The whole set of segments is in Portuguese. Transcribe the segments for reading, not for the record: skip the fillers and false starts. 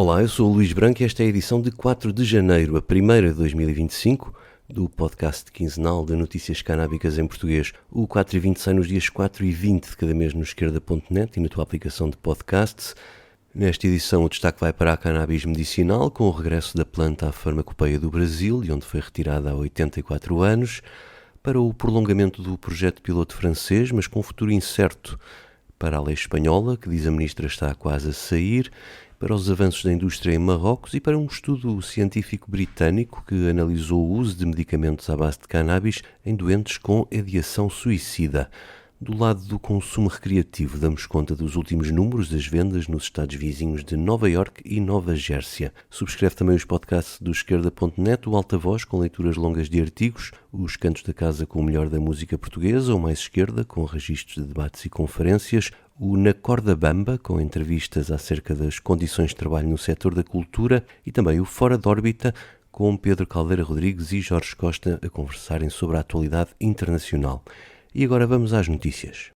Olá, eu sou o Luís Branco e esta é a edição de 4 de janeiro, a primeira de 2025, do podcast quinzenal de notícias canábicas em português. O 4 e 20 sai nos dias 4 e 20 de cada mês no esquerda.net e na tua aplicação de podcasts. Nesta edição o destaque vai para a cannabis medicinal, com o regresso da planta à farmacopeia do Brasil, de onde foi retirada há 84 anos, para o prolongamento do projeto piloto francês, mas com futuro incerto, para a lei espanhola, que diz a ministra está quase a sair, para os avanços da indústria em Marrocos e para um estudo científico britânico que analisou o uso de medicamentos à base de cannabis em doentes com ideação suicida. Do lado do consumo recreativo, damos conta dos últimos números das vendas nos estados vizinhos de Nova Iorque e Nova Jersey. Subscreve também os podcasts do esquerda.net, o Alta Voz, com leituras longas de artigos, os Cantos da Casa com o melhor da música portuguesa, o Mais Esquerda, com registros de debates e conferências, o Na Corda Bamba, com entrevistas acerca das condições de trabalho no setor da cultura, e também o Fora de Órbita, com Pedro Caldeira Rodrigues e Jorge Costa a conversarem sobre a atualidade internacional. E agora vamos às notícias.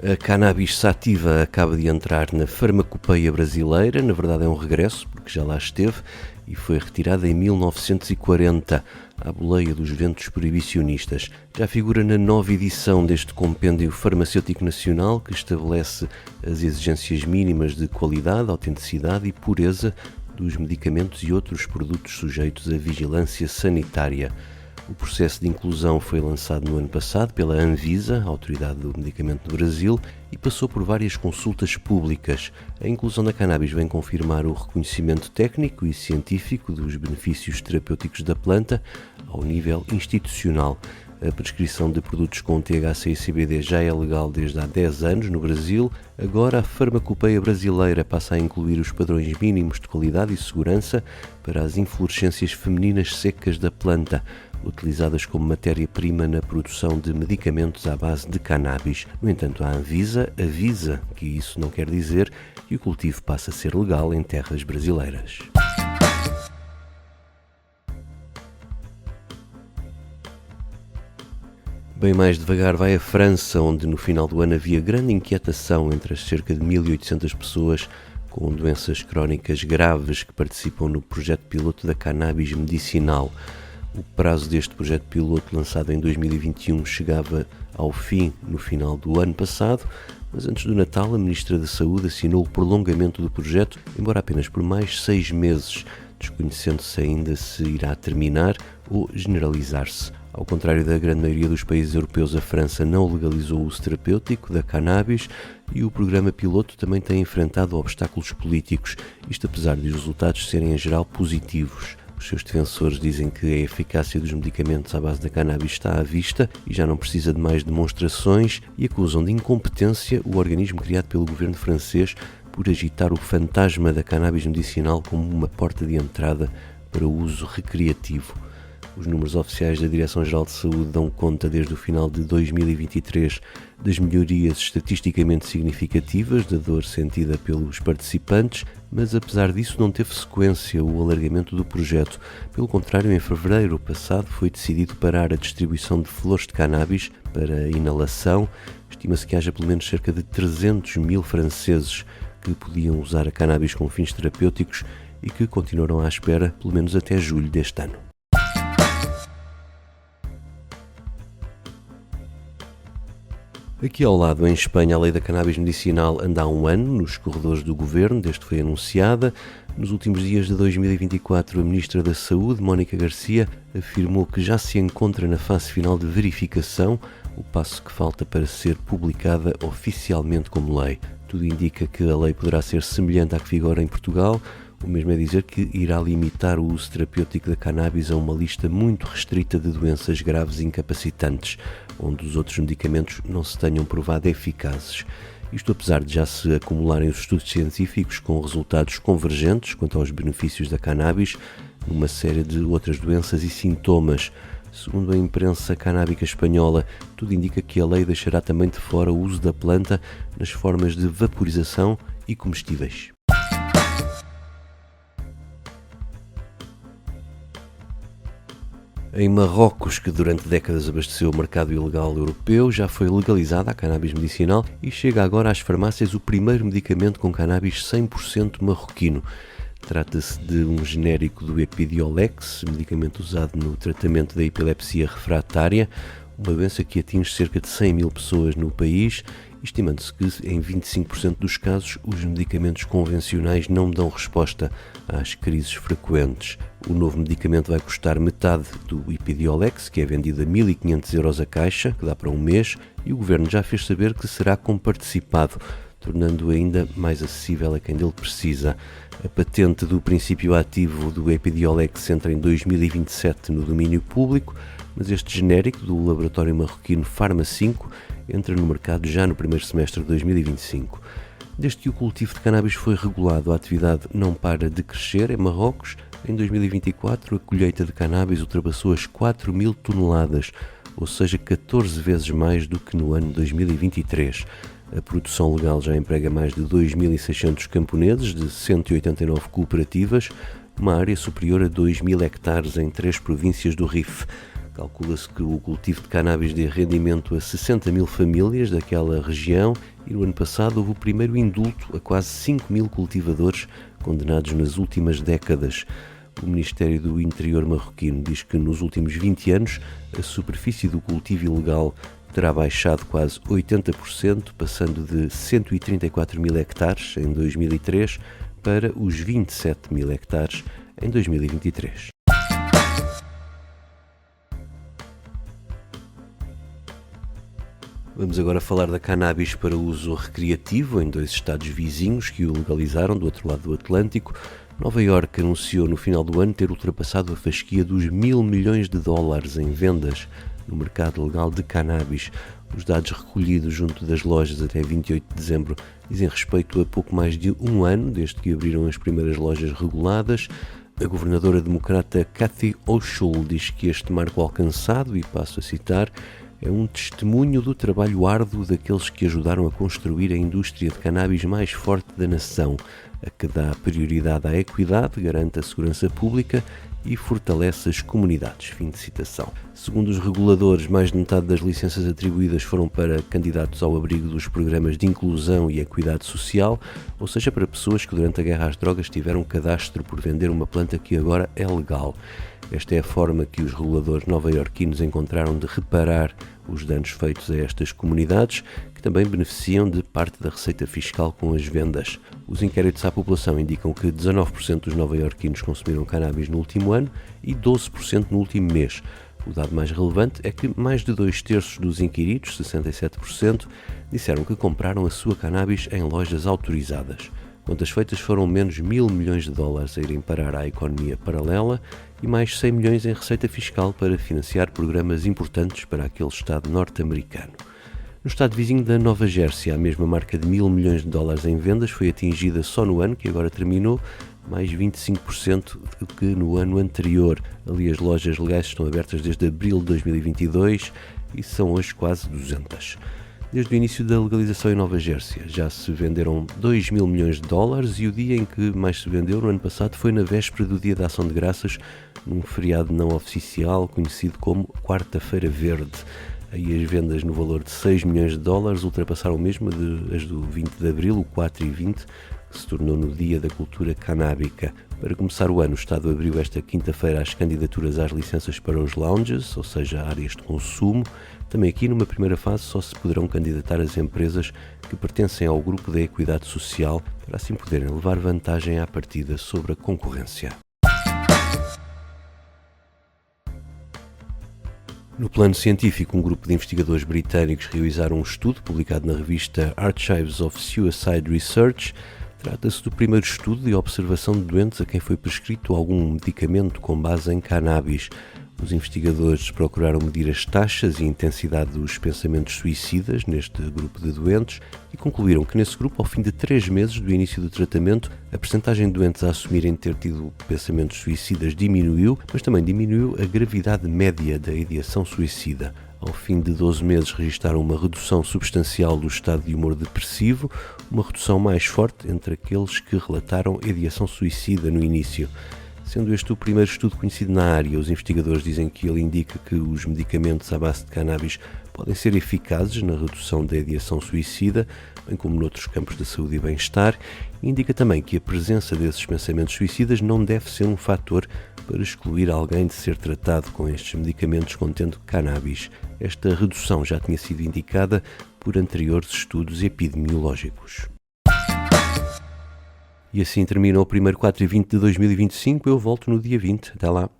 A cannabis sativa acaba de entrar na farmacopeia brasileira, na verdade é um regresso, porque já lá esteve, e foi retirada em 1940, à boleia dos ventos proibicionistas. Já figura na nova edição deste compêndio farmacêutico nacional, que estabelece as exigências mínimas de qualidade, autenticidade e pureza dos medicamentos e outros produtos sujeitos à vigilância sanitária. O processo de inclusão foi lançado no ano passado pela Anvisa, a Autoridade do Medicamento do Brasil, e passou por várias consultas públicas. A inclusão da cannabis vem confirmar o reconhecimento técnico e científico dos benefícios terapêuticos da planta ao nível institucional. A prescrição de produtos com THC e CBD já é legal desde há 10 anos no Brasil. Agora a farmacopeia brasileira passa a incluir os padrões mínimos de qualidade e segurança para as inflorescências femininas secas da planta, utilizadas como matéria-prima na produção de medicamentos à base de cannabis. No entanto, a Anvisa avisa que isso não quer dizer que o cultivo passe a ser legal em terras brasileiras. Bem mais devagar vai a França, onde no final do ano havia grande inquietação entre as cerca de 1.800 pessoas com doenças crónicas graves que participam no projeto piloto da cannabis medicinal. O prazo deste projeto piloto, lançado em 2021, chegava ao fim no final do ano passado, mas antes do Natal a Ministra da Saúde assinou o prolongamento do projeto, embora apenas por mais 6 meses, desconhecendo-se ainda se irá terminar ou generalizar-se. Ao contrário da grande maioria dos países europeus, a França não legalizou o uso terapêutico da cannabis e o programa piloto também tem enfrentado obstáculos políticos, isto apesar de os resultados serem em geral positivos. Os seus defensores dizem que a eficácia dos medicamentos à base da cannabis está à vista e já não precisa de mais demonstrações e acusam de incompetência o organismo criado pelo governo francês por agitar o fantasma da cannabis medicinal como uma porta de entrada para o uso recreativo. Os números oficiais da Direção-Geral de Saúde dão conta desde o final de 2023 das melhorias estatisticamente significativas da dor sentida pelos participantes, mas apesar disso não teve sequência o alargamento do projeto. Pelo contrário, em fevereiro passado foi decidido parar a distribuição de flores de cannabis para inalação. Estima-se que haja pelo menos cerca de 300 mil franceses que podiam usar a cannabis com fins terapêuticos e que continuarão à espera pelo menos até julho deste ano. Aqui ao lado, em Espanha, a lei da cannabis medicinal anda há um ano nos corredores do governo, desde que foi anunciada. Nos últimos dias de 2024, a Ministra da Saúde, Mónica Garcia, afirmou que já se encontra na fase final de verificação, o passo que falta para ser publicada oficialmente como lei. Tudo indica que a lei poderá ser semelhante à que vigora em Portugal, o mesmo é dizer que irá limitar o uso terapêutico da cannabis a uma lista muito restrita de doenças graves e incapacitantes, onde os outros medicamentos não se tenham provado eficazes. Isto apesar de já se acumularem os estudos científicos com resultados convergentes quanto aos benefícios da cannabis numa série de outras doenças e sintomas. Segundo a imprensa canábica espanhola, tudo indica que a lei deixará também de fora o uso da planta nas formas de vaporização e comestíveis. Em Marrocos, que durante décadas abasteceu o mercado ilegal europeu, já foi legalizada a cannabis medicinal e chega agora às farmácias o primeiro medicamento com cannabis 100% marroquino. Trata-se de um genérico do Epidiolex, medicamento usado no tratamento da epilepsia refratária, uma doença que atinge cerca de 100 mil pessoas no país, estimando-se que em 25% dos casos os medicamentos convencionais não dão resposta às crises frequentes. O novo medicamento vai custar metade do Epidiolex, que é vendido a 1.500 euros a caixa, que dá para um mês, e o governo já fez saber que será comparticipado, tornando-o ainda mais acessível a quem dele precisa. A patente do princípio ativo do Epidiolex entra em 2027 no domínio público, mas este genérico do laboratório marroquino Pharma 5 entra no mercado já no primeiro semestre de 2025. Desde que o cultivo de cannabis foi regulado, a atividade não para de crescer em Marrocos. Em 2024, a colheita de cannabis ultrapassou as 4.000 toneladas, ou seja, 14 vezes mais do que no ano 2023. A produção legal já emprega mais de 2.600 camponeses de 189 cooperativas, uma área superior a 2.000 hectares em 3 províncias do Rif. Calcula-se que o cultivo de cannabis dê rendimento a 60 mil famílias daquela região e no ano passado houve o primeiro indulto a quase 5 mil cultivadores condenados nas últimas décadas. O Ministério do Interior marroquino diz que nos últimos 20 anos a superfície do cultivo ilegal terá baixado quase 80%, passando de 134 mil hectares em 2003 para os 27 mil hectares em 2023. Vamos agora falar da cannabis para uso recreativo em 2 estados vizinhos que o legalizaram do outro lado do Atlântico. Nova Iorque anunciou no final do ano ter ultrapassado a fasquia dos $1.000 milhões em vendas no mercado legal de cannabis. Os dados recolhidos junto das lojas até 28 de dezembro dizem respeito a pouco mais de um ano desde que abriram as primeiras lojas reguladas. A governadora democrata Kathy Hochul diz que este marco alcançado, e passo a citar, é um testemunho do trabalho árduo daqueles que ajudaram a construir a indústria de cannabis mais forte da nação, a que dá prioridade à equidade, garante a segurança pública e fortalece as comunidades. Fim de citação. Segundo os reguladores, mais de metade das licenças atribuídas foram para candidatos ao abrigo dos programas de inclusão e equidade social, ou seja, para pessoas que durante a guerra às drogas tiveram cadastro por vender uma planta que agora é legal. Esta é a forma que os reguladores nova-iorquinos encontraram de reparar os danos feitos a estas comunidades, que também beneficiam de parte da receita fiscal com as vendas. Os inquéritos à população indicam que 19% dos nova-iorquinos consumiram cannabis no último ano e 12% no último mês. O dado mais relevante é que mais de 2/3 dos inquiridos, 67%, disseram que compraram a sua cannabis em lojas autorizadas. Contas feitas, foram menos $1.000 milhões a irem parar à economia paralela e mais 100 milhões em receita fiscal para financiar programas importantes para aquele Estado norte-americano. No Estado vizinho da Nova Jersey, a mesma marca de $1.000 milhões em vendas foi atingida só no ano que agora terminou, mais 25% do que no ano anterior. Ali as lojas legais estão abertas desde abril de 2022 e são hoje quase 200. Desde o início da legalização em Nova Jersey já se venderam $2.000 milhões e o dia em que mais se vendeu no ano passado foi na véspera do Dia da Ação de Graças, num feriado não oficial conhecido como Quarta-feira Verde. Aí as vendas no valor de $6 milhões ultrapassaram mesmo as do 20 de abril, o 4/20, que se tornou no Dia da Cultura Canábica. Para começar o ano, o Estado abriu esta quinta-feira as candidaturas às licenças para os lounges, ou seja, áreas de consumo. Também aqui, numa primeira fase, só se poderão candidatar as empresas que pertencem ao grupo da equidade social, para assim poderem levar vantagem à partida sobre a concorrência. No plano científico, um grupo de investigadores britânicos realizaram um estudo publicado na revista Archives of Suicide Research. Trata-se do primeiro estudo de observação de doentes a quem foi prescrito algum medicamento com base em cannabis. Os investigadores procuraram medir as taxas e intensidade dos pensamentos suicidas neste grupo de doentes e concluíram que nesse grupo, ao fim de 3 meses do início do tratamento, a percentagem de doentes a assumirem ter tido pensamentos suicidas diminuiu, mas também diminuiu a gravidade média da ideação suicida. Ao fim de 12 meses registaram uma redução substancial do estado de humor depressivo, uma redução mais forte entre aqueles que relataram ideação suicida no início. Sendo este o primeiro estudo conhecido na área, os investigadores dizem que ele indica que os medicamentos à base de cannabis podem ser eficazes na redução da ideação suicida, bem como noutros campos da saúde e bem-estar, e indica também que a presença desses pensamentos suicidas não deve ser um fator para excluir alguém de ser tratado com estes medicamentos contendo cannabis. Esta redução já tinha sido indicada por anteriores estudos epidemiológicos. E assim termina o primeiro 4 e 20 de 2025. Eu volto no dia 20. Até lá.